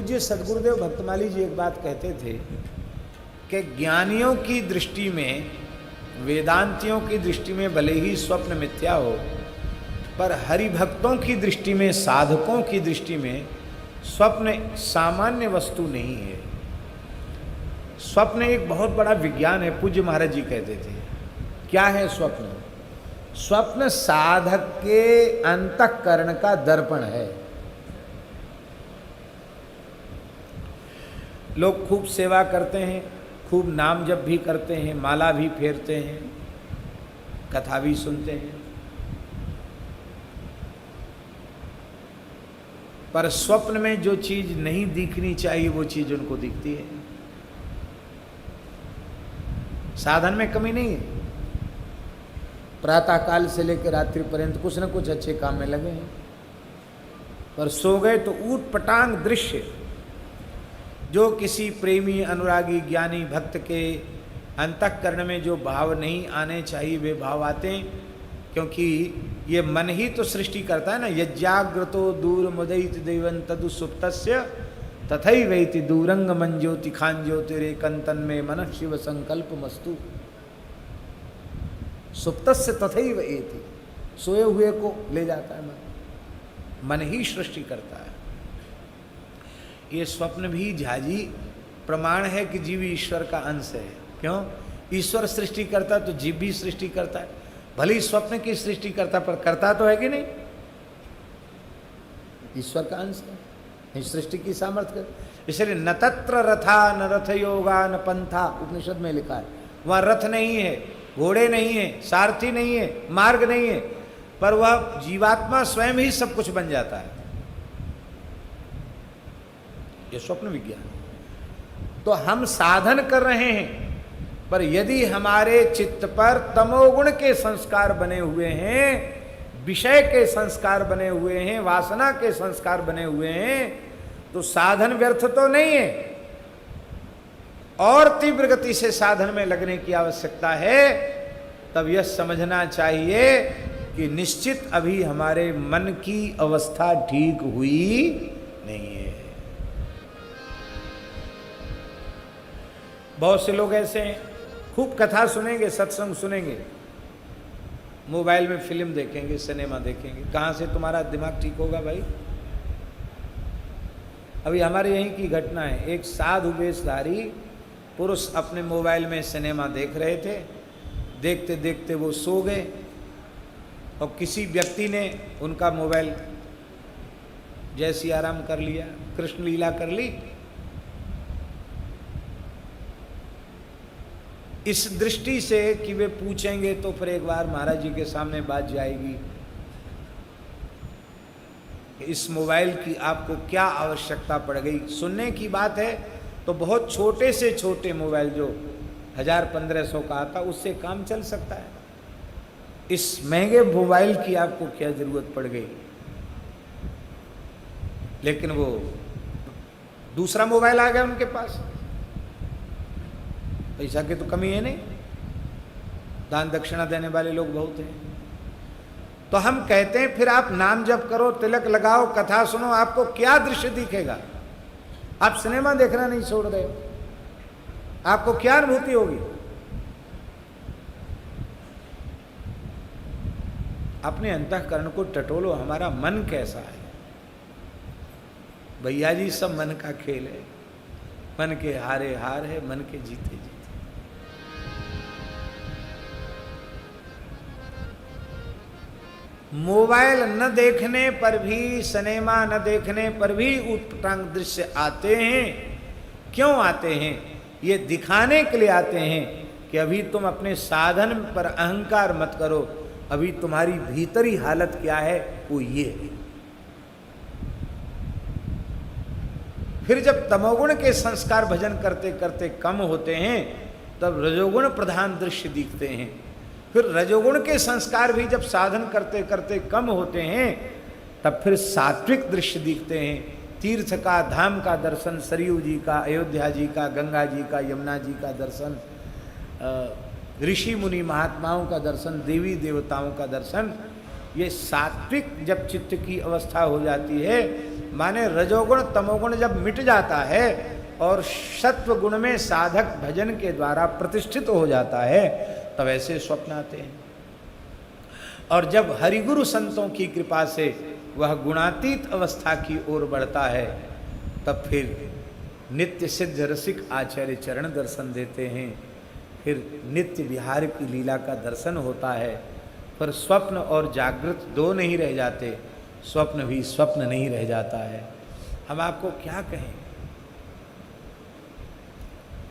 पूज्य सद्गुरुदेव भक्तमाली जी एक बात कहते थे कि ज्ञानियों की दृष्टि में, वेदांतियों की दृष्टि में भले ही स्वप्न मिथ्या हो, पर हरिभक्तों की दृष्टि में, साधकों की दृष्टि में स्वप्न सामान्य वस्तु नहीं है। स्वप्न एक बहुत बड़ा विज्ञान है। पूज्य महाराज जी कहते थे, क्या है स्वप्न? स्वप्न साधक के अंतःकरण का दर्पण है। लोग खूब सेवा करते हैं, खूब नाम जप भी करते हैं, माला भी फेरते हैं, कथा भी सुनते हैं, पर स्वप्न में जो चीज नहीं दिखनी चाहिए वो चीज उनको दिखती है। साधन में कमी नहीं है, प्रातः काल से लेकर रात्रि पर्यंत कुछ न कुछ अच्छे काम में लगे हैं, पर सो गए तो ऊट पटांग दृश्य जो किसी प्रेमी, अनुरागी, ज्ञानी भक्त के अंतःकरण में जो भाव नहीं आने चाहिए वे भाव आते हैं, क्योंकि ये मन ही तो सृष्टि करता है ना। यज्ञाग्रतो दूर मुदयित देवन तदु सुप्तस्य तथैवैति दूरंग मन ज्योति खान ज्योतिरे कंतन में मन शिव संकल्प मस्तु। सुप्तस्य तथैवैति, सोए हुए को ले जाता है मन, मन ही सृष्टि करता है। ये स्वप्न भी झाजी प्रमाण है कि जीव ईश्वर का अंश है। क्यों? ईश्वर सृष्टि करता है तो जीव भी सृष्टि करता है। भले ही स्वप्न की सृष्टि करता, पर करता तो है कि नहीं? ईश्वर का अंश है, सृष्टि की सामर्थ्य। इसलिए न तत्र रथा न रथ योगा न पंथा, उपनिषद में लिखा है। वहां रथ नहीं है, घोड़े नहीं है, सारथी नहीं है, मार्ग नहीं है, पर वह जीवात्मा स्वयं ही सब कुछ बन जाता है। ये स्वप्न विज्ञान। तो हम साधन कर रहे हैं, पर यदि हमारे चित्त पर तमोगुण के संस्कार बने हुए हैं, विषय के संस्कार बने हुए हैं, वासना के संस्कार बने हुए हैं, तो साधन व्यर्थ तो नहीं है। और तीव्र गति से साधन में लगने की आवश्यकता है। तब यह समझना चाहिए कि निश्चित अभी हमारे मन की अवस्था ठीक हुई नहीं है। बहुत से लोग ऐसे हैं, खूब कथा सुनेंगे, सत्संग सुनेंगे, मोबाइल में फिल्म देखेंगे, सिनेमा देखेंगे। कहाँ से तुम्हारा दिमाग ठीक होगा भाई? अभी हमारे यहीं की घटना है। एक साधु वेशधारी पुरुष अपने मोबाइल में सिनेमा देख रहे थे। देखते देखते वो सो गए और किसी व्यक्ति ने उनका मोबाइल जैसी आराम कर लिया, कृष्ण लीला कर ली। इस दृष्टि से कि वे पूछेंगे तो फिर एक बार महाराज जी के सामने बात जाएगी कि इस मोबाइल की आपको क्या आवश्यकता पड़ गई। सुनने की बात है तो बहुत छोटे से छोटे मोबाइल जो 1000-1500 का आता, उससे काम चल सकता है। इस महंगे मोबाइल की आपको क्या जरूरत पड़ गई? लेकिन वो दूसरा मोबाइल आ गया उनके पास। पैसा की तो कमी है नहीं, दान दक्षिणा देने वाले लोग बहुत हैं। तो हम कहते हैं फिर आप नाम जप करो, तिलक लगाओ, कथा सुनो, आपको क्या दृश्य दिखेगा? आप सिनेमा देखना नहीं छोड़ रहे हो, आपको क्या अनुभूति होगी? अपने अंतःकरण को टटोलो, हमारा मन कैसा है? भैया जी सब मन का खेल है। मन के हारे हार है, मन के जीते जीते। मोबाइल न देखने पर भी, सिनेमा न देखने पर भी उत्पटांग दृश्य आते हैं। क्यों आते हैं? ये दिखाने के लिए आते हैं कि अभी तुम अपने साधन पर अहंकार मत करो, अभी तुम्हारी भीतरी हालत क्या है वो ये है। फिर जब तमोगुण के संस्कार भजन करते करते कम होते हैं, तब रजोगुण प्रधान दृश्य दिखते हैं। फिर रजोगुण के संस्कार भी जब साधन करते करते कम होते हैं, तब फिर सात्विक दृश्य दिखते हैं। तीर्थ का, धाम का दर्शन, सरयू जी का, अयोध्या जी का, गंगा जी का, यमुना जी का दर्शन, ऋषि मुनि महात्माओं का दर्शन, देवी देवताओं का दर्शन, ये सात्विक जब चित्त की अवस्था हो जाती है, माने रजोगुण तमोगुण जब मिट जाता है और सत्व गुण में साधक भजन के द्वारा प्रतिष्ठित हो जाता है, तब ऐसे स्वप्न आते हैं। और जब हरिगुरु संतों की कृपा से वह गुणातीत अवस्था की ओर बढ़ता है, तब फिर नित्य सिद्ध रसिक आचार्य चरण दर्शन देते हैं, फिर नित्य विहार की लीला का दर्शन होता है। पर स्वप्न और जागृत दो नहीं रह जाते, स्वप्न भी स्वप्न नहीं रह जाता है। हम आपको क्या कहें,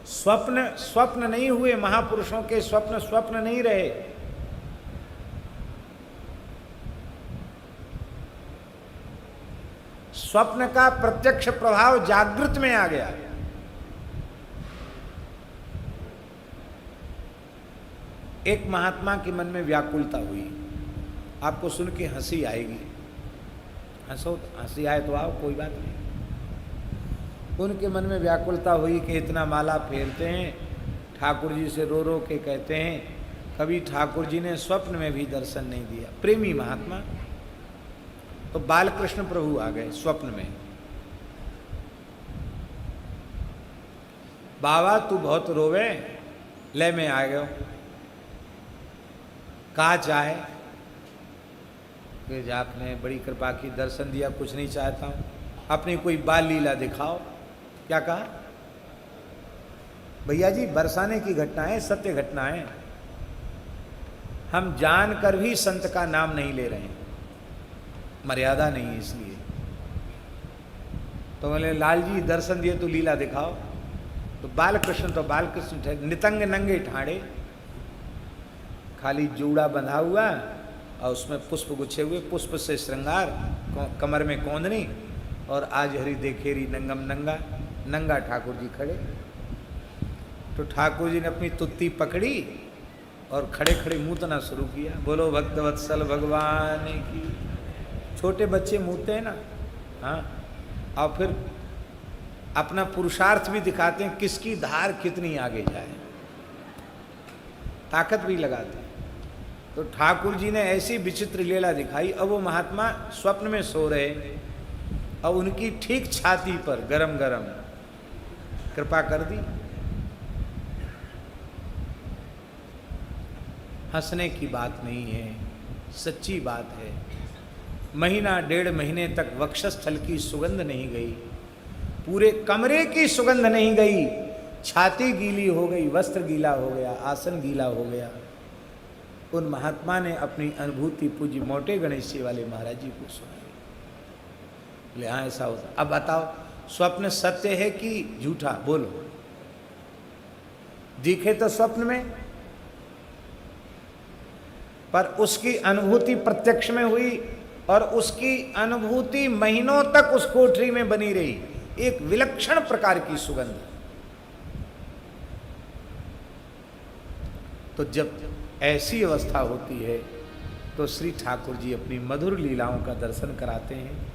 स्वप्न स्वप्न नहीं हुए, महापुरुषों के स्वप्न स्वप्न नहीं रहे। स्वप्न का प्रत्यक्ष प्रभाव जागृत में आ गया। एक महात्मा के मन में व्याकुलता हुई, आपको सुन के हंसी आएगी, हंसो, हंसी आए तो आओ, कोई बात नहीं। उनके मन में व्याकुलता हुई कि इतना माला फेरते हैं, ठाकुर जी से रो रो के कहते हैं, कभी ठाकुर जी ने स्वप्न में भी दर्शन नहीं दिया। प्रेमी महात्मा। तो बालकृष्ण प्रभु आ गए स्वप्न में, बाबा तू बहुत रोवे, ले मैं आ गया, कहा चाहे कि आपने बड़ी कृपा की, दर्शन दिया, कुछ नहीं चाहता हूं, अपनी कोई बाल लीला दिखाओ। क्या कहा? भैया जी बरसाने की घटनाएं सत्य घटनाएं, हम जानकर भी संत का नाम नहीं ले रहे हैं, मर्यादा नहीं है इसलिए। तो बोले लाल जी दर्शन दिए तो लीला दिखाओ। तो बालकृष्ण थे, नितंग नंगे ठाड़े, खाली जूड़ा बंधा हुआ और उसमें पुष्प गुच्छे हुए, पुष्प से श्रृंगार, कमर में कोंदनी, और आज हरि देखेरी नंगम नंगा, नंगा ठाकुर जी खड़े। तो ठाकुर जी ने अपनी तुत्ती पकड़ी और खड़े खड़े मूतना शुरू किया, बोलो भक्त वत्सल भगवान की। छोटे बच्चे मूतते हैं ना, हाँ, और फिर अपना पुरुषार्थ भी दिखाते हैं, किसकी धार कितनी आगे जाए, ताकत भी लगाते हैं। तो ठाकुर जी ने ऐसी विचित्र लीला दिखाई। अब वो महात्मा स्वप्न में सो रहे, और उनकी ठीक छाती पर गरम गरम कृपा कर दी। हंसने की बात नहीं है, सच्ची बात है। महीना डेढ़ महीने तक वक्षस्थल की सुगंध नहीं गई, पूरे कमरे की सुगंध नहीं गई, छाती गीली हो गई, वस्त्र गीला हो गया, आसन गीला हो गया। उन महात्मा ने अपनी अनुभूति पूज्य मोटे गणेश जी वाले महाराज जी को सुनाई। बोले हाँ ऐसा होता। अब बताओ स्वप्न सत्य है कि झूठा, बोलो। दिखे तो स्वप्न में, पर उसकी अनुभूति प्रत्यक्ष में हुई, और उसकी अनुभूति महीनों तक उस कोठरी में बनी रही, एक विलक्षण प्रकार की सुगंध। तो जब ऐसी अवस्था होती है तो श्री ठाकुर जी अपनी मधुर लीलाओं का दर्शन कराते हैं,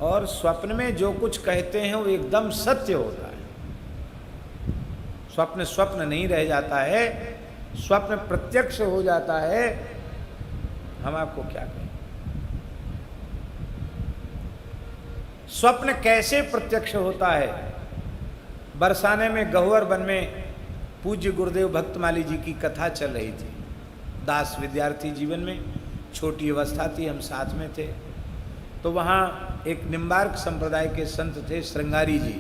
और स्वप्न में जो कुछ कहते हैं वो एकदम सत्य होता है। स्वप्न स्वप्न नहीं रह जाता है, स्वप्न प्रत्यक्ष हो जाता है। हम आपको क्या कहें, स्वप्न कैसे प्रत्यक्ष होता है? बरसाने में गहुवर वन में पूज्य गुरुदेव भक्तमाली जी की कथा चल रही थी। दास विद्यार्थी जीवन में छोटी अवस्था थी, हम साथ में थे। तो वहाँ एक निम्बार्क संप्रदाय के संत थे श्रृंगारी जी,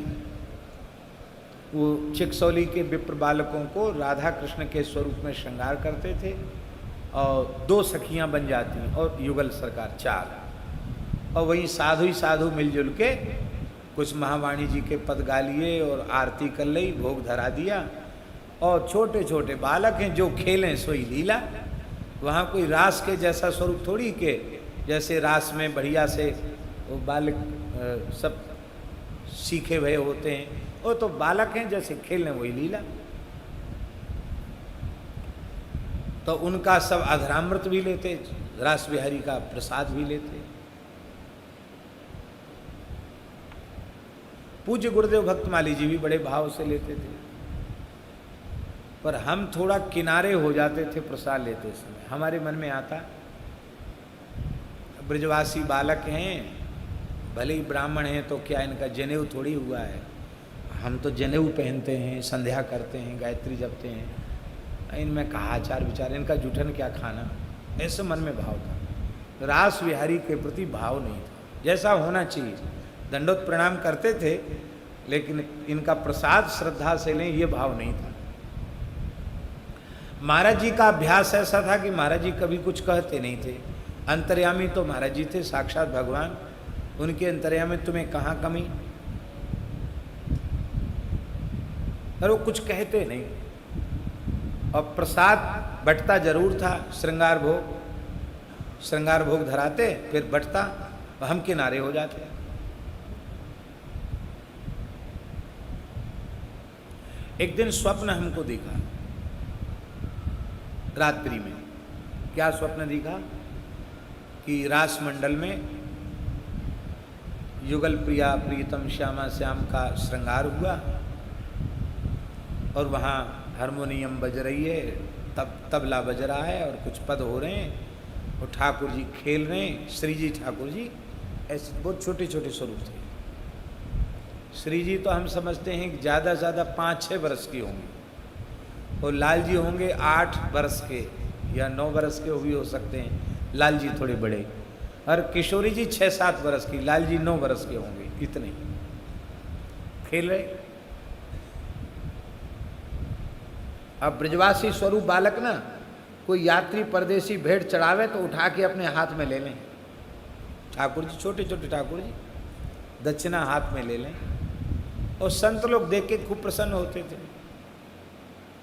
वो चिकसौली के विप्र बालकों को राधा कृष्ण के स्वरूप में श्रृंगार करते थे, और 2 सखियां बन जाती और युगल सरकार 4, और वही साधु ही साधु मिलजुल के कुछ महावाणी जी के पद गा लिए और आरती कर ली, भोग धरा दिया। और छोटे छोटे बालक हैं, जो खेलें सोई लीला। वहाँ कोई रास के जैसा स्वरूप थोड़ी के, जैसे रास में बढ़िया से वो बालक सब सीखे हुए होते हैं, वो तो बालक हैं, जैसे खेलने वही लीला। तो उनका सब अधरामृत भी लेते, रास बिहारी का प्रसाद भी लेते। पूज्य गुरुदेव भक्तमाली जी भी बड़े भाव से लेते थे, पर हम थोड़ा किनारे हो जाते थे प्रसाद लेते समय। हमारे मन में आता ब्रजवासी बालक हैं, भले ही ब्राह्मण हैं तो क्या इनका जनेऊ थोड़ी हुआ है। हम तो जनेऊ पहनते हैं, संध्या करते हैं, गायत्री जपते हैं, इनमें कहा आचार विचार, इनका जूठन क्या खाना, ऐसे मन में भाव था। रास विहारी के प्रति भाव नहीं था, जैसा होना चाहिए। दंडोत प्रणाम करते थे, लेकिन इनका प्रसाद श्रद्धा से लें ये भाव नहीं था। महाराज जी का अभ्यास ऐसा था कि महाराज जी कभी कुछ कहते नहीं थे। अंतर्यामी तो महाराज जी थे, साक्षात भगवान, उनके अंतर्यामी तुम्हें कहाँ कमी, पर वो कुछ कहते नहीं। और प्रसाद बटता जरूर था, श्रृंगार भोग धराते, फिर बटता, हम किनारे हो जाते। एक दिन स्वप्न हमको दिखा रात्रि में। क्या स्वप्न दिखा कि रास मंडल में युगल प्रिया प्रीतम श्यामा श्याम का श्रृंगार हुआ और वहाँ हारमोनियम बज रही है, तबला बज रहा है और कुछ पद हो रहे हैं और ठाकुर जी खेल रहे हैं। श्री जी ठाकुर जी ऐसे बहुत छोटे छोटे स्वरूप थे। श्री जी तो हम समझते हैं कि ज़्यादा से ज़्यादा 5-6 वर्ष की होंगे और लाल जी होंगे 8 वर्ष के या 9 वर्ष के भी हो सकते हैं, लाल जी थोड़े बड़े, और किशोरी जी 6-7 वर्ष की, लाल जी 9 वर्ष के होंगे, इतने खेल रहे। अब ब्रजवासी स्वरूप बालक ना, कोई यात्री परदेसी भेंट चढ़ावे तो उठा के अपने हाथ में ले लें। ठाकुर जी छोटे छोटे ठाकुर जी दक्षिणा हाथ में ले लें, और संत लोग देख के खूब प्रसन्न होते थे।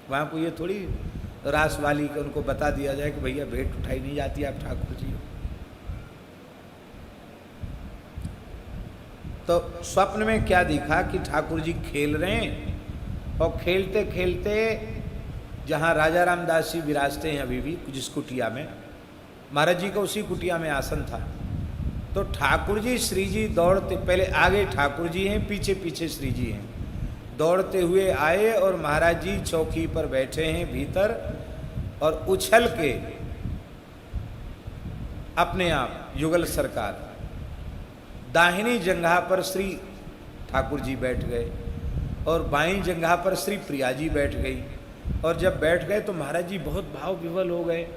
वहाँ को ये थोड़ी रास वाली के उनको बता दिया जाए कि भैया भेंट उठाई नहीं जाती, आप ठाकुर जी हो। तो स्वप्न में क्या दिखा कि ठाकुर जी खेल रहे हैं और खेलते खेलते जहाँ राजा रामदास जी विराजते हैं अभी भी जिस कुटिया में, महाराज जी का उसी कुटिया में आसन था। तो ठाकुर जी श्री जी दौड़ते, पहले आगे ठाकुर जी हैं, पीछे पीछे श्री जी हैं, दौड़ते हुए आए और महाराज जी चौकी पर बैठे हैं भीतर, और उछल के अपने आप युगल सरकार दाहिनी जंघा पर श्री ठाकुर जी बैठ गए और बाईं जंघा पर श्री प्रिया जी बैठ गई। और जब बैठ गए तो महाराज जी बहुत भाव विवल हो गए।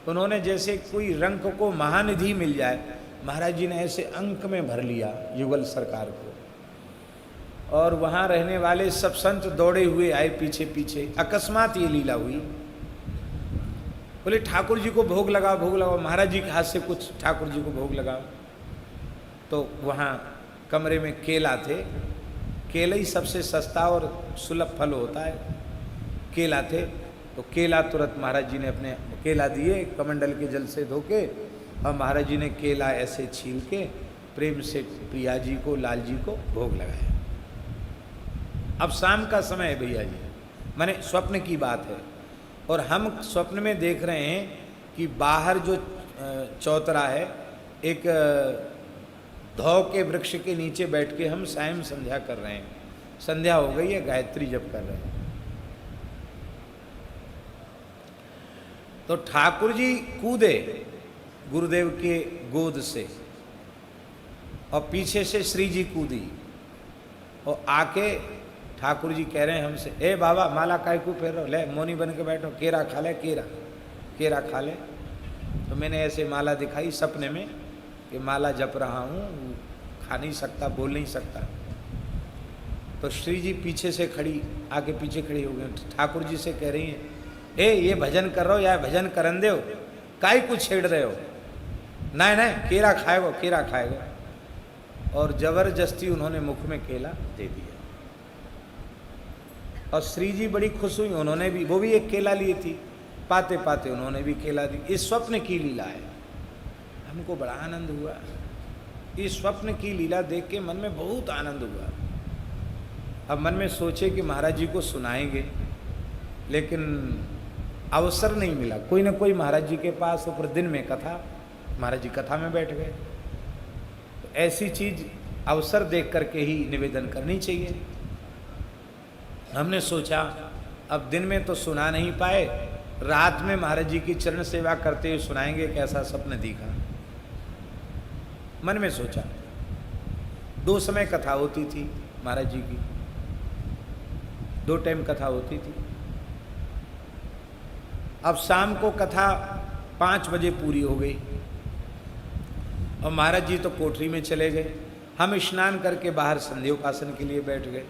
उन्होंने जैसे कोई रंक को महानिधि मिल जाए, महाराज जी ने ऐसे अंक में भर लिया युगल सरकार को। और वहाँ रहने वाले सब संत दौड़े हुए आए पीछे पीछे। अकस्मात ये लीला हुई, बोले ठाकुर जी को भोग लगाओ, भोग लगाओ, महाराज जी के हाथ से कुछ ठाकुर जी को भोग लगाओ। तो वहाँ कमरे में केला थे, केला ही सबसे सस्ता और सुलभ फल होता है, केला थे। तो केला तुरंत महाराज जी ने अपने केला दिए कमंडल के जल से धो के, और महाराज जी ने केला ऐसे छील के प्रेम से प्रिया जी को, लाल जी को भोग लगाया। अब शाम का समय है भैया जी, माने स्वप्न की बात है, और हम स्वप्न में देख रहे हैं कि बाहर जो चौतरा है, एक धौ के वृक्ष के नीचे बैठ के हम सायं संध्या कर रहे हैं। संध्या हो गई है, गायत्री जप कर रहे हैं। तो ठाकुर जी कूदे गुरुदेव के गोद से, और पीछे से श्री जी कूदी, और आके ठाकुर जी कह रहे हैं हमसे, ए बाबा माला काय को फेर रहो, ले मोनी बन के बैठो, केरा खा ले, केरा खा ले। तो मैंने ऐसे माला दिखाई सपने में कि माला जप रहा हूँ, खा नहीं सकता, बोल नहीं सकता। तो श्री जी पीछे से खड़ी, आके पीछे खड़ी हो गई, ठाकुर जी से कह रही हैं, ए ये भजन कर रहे हो या भजन करन दे हो, काय कुछ छेड़ रहे हो, नहीं नहीं केरा खाएगो, केरा खाएगो। और जबरदस्ती उन्होंने मुख में केला दे दिया, और श्री जी बड़ी खुश हुई, उन्होंने भी, वो भी एक केला ली थी, पाते पाते उन्होंने भी केला दी। इस स्वप्न की लीला है, हमको बड़ा आनंद हुआ। इस स्वप्न की लीला देख के मन में बहुत आनंद हुआ। अब मन में सोचे कि महाराज जी को सुनाएंगे, लेकिन अवसर नहीं मिला। कोई ना कोई महाराज जी के पास, ऊपर दिन में कथा, महाराज जी कथा में बैठ गए। तो ऐसी चीज अवसर देख करके ही निवेदन करनी चाहिए। हमने सोचा अब दिन में तो सुना नहीं पाए, रात में महाराज जी की चरण सेवा करते हुए सुनाएंगे। कैसा सपन दिखा, मन में सोचा। 2 समय कथा होती थी महाराज जी की, 2 टाइम कथा होती थी। अब शाम को कथा 5 बजे पूरी हो गई और महाराज जी तो कोठरी में चले गए। हम स्नान करके बाहर संध्योपासन के लिए बैठ गए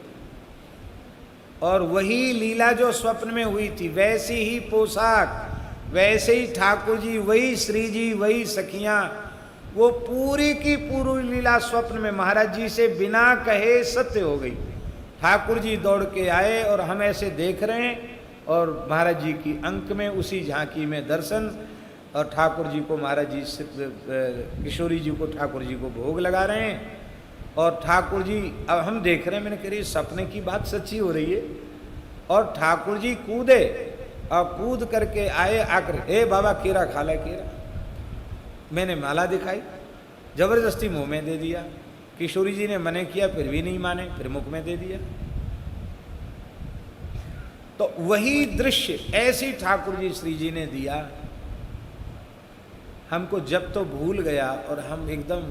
और वही लीला जो स्वप्न में हुई थी, वैसी ही पोशाक, वैसे ही ठाकुर जी, वही श्री जी, वही सखियां, वो पूरी की पूरी लीला स्वप्न में महाराज जी से बिना कहे सत्य हो गई। ठाकुर जी दौड़ के आए और हम ऐसे देख रहे हैं और महाराज जी की अंक में उसी झांकी में दर्शन, और ठाकुर जी को महाराज जी से, किशोरी जी को ठाकुर जी को भोग लगा रहे हैं और ठाकुर जी, अब हम देख रहे हैं, मैंने कह रही सपने की बात सच्ची हो रही है। और ठाकुर जी कूदे और कूद करके आए, आकर हे बाबा केरा खा ले केरा। मैंने माला दिखाई, जबरदस्ती मुंह में दे दिया। किशोरी जी ने मने किया फिर भी नहीं माने, फिर मुख में दे दिया। तो वही दृश्य ऐसी ठाकुर जी श्री जी ने दिया, हमको जब तो भूल गया और हम एकदम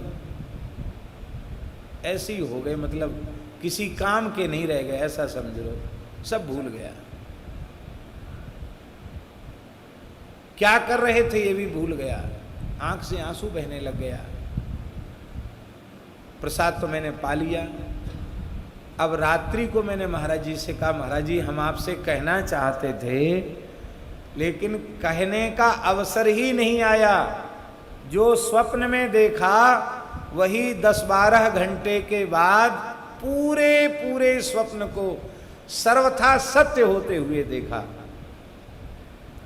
ऐसे ही हो गए, मतलब किसी काम के नहीं रह गए, ऐसा समझ लो, सब भूल गया। क्या कर रहे थे ये भी भूल गया, आंख से आंसू बहने लग गया। प्रसाद तो मैंने पा लिया। अब रात्रि को मैंने महाराज जी से कहा, महाराज जी हम आपसे कहना चाहते थे लेकिन कहने का अवसर ही नहीं आया। जो स्वप्न में देखा वही 10-12 घंटे के बाद पूरे पूरे स्वप्न को सर्वथा सत्य होते हुए देखा।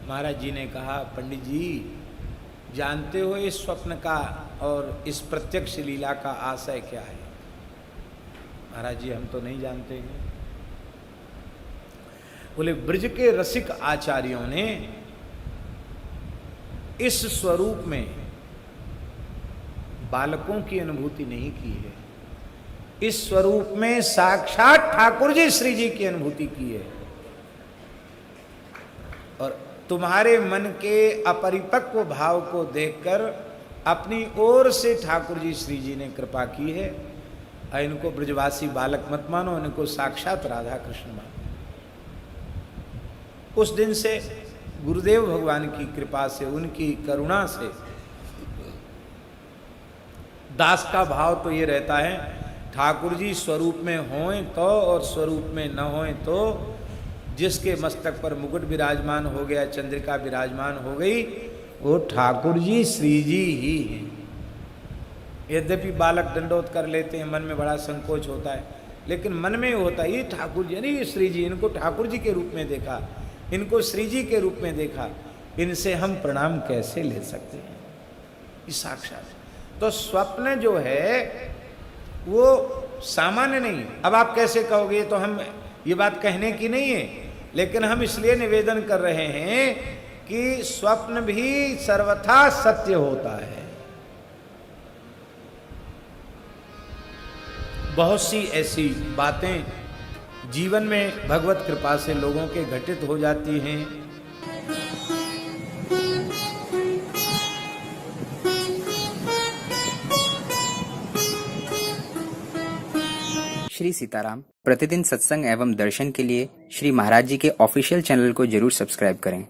महाराज जी ने कहा, पंडित जी जानते हो इस स्वप्न का और इस प्रत्यक्ष लीला का आशय क्या है? महाराज जी हम तो नहीं जानते हैं। बोले ब्रज के रसिक आचार्यों ने इस स्वरूप में बालकों की अनुभूति नहीं की है, इस स्वरूप में साक्षात ठाकुर जी श्री जी की अनुभूति की है। और तुम्हारे मन के अपरिपक्व भाव को देखकर अपनी ओर से ठाकुर जी श्री जी ने कृपा की है। इनको ब्रजवासी बालक मत मानो, इनको साक्षात राधा कृष्ण मानो। उस दिन से गुरुदेव भगवान की कृपा से, उनकी करुणा से दास का भाव तो ये रहता है, ठाकुर जी स्वरूप में होएं तो और स्वरूप में न होएं तो, जिसके मस्तक पर मुकुट विराजमान हो गया, चंद्रिका विराजमान हो गई, वो ठाकुर जी श्री जी ही हैं। यद्यपि बालक दंडोत कर लेते हैं, मन में बड़ा संकोच होता है, लेकिन मन में होता है ये ठाकुर जी, अरे श्री जी, इनको ठाकुर जी के रूप में देखा, इनको श्री जी के रूप में देखा, इनसे हम प्रणाम कैसे ले सकते हैं? ये साक्षात। तो स्वप्न जो है वो सामान्य नहीं। अब आप कैसे कहोगे, तो हम ये बात कहने की नहीं है, लेकिन हम इसलिए निवेदन कर रहे हैं कि स्वप्न भी सर्वथा सत्य होता है। बहुत सी ऐसी बातें जीवन में भगवत कृपा से लोगों के घटित हो जाती हैं। श्री सीताराम प्रतिदिन सत्संग एवं दर्शन के लिए श्री महाराज जी के ऑफिशियल चैनल को जरूर सब्सक्राइब करें।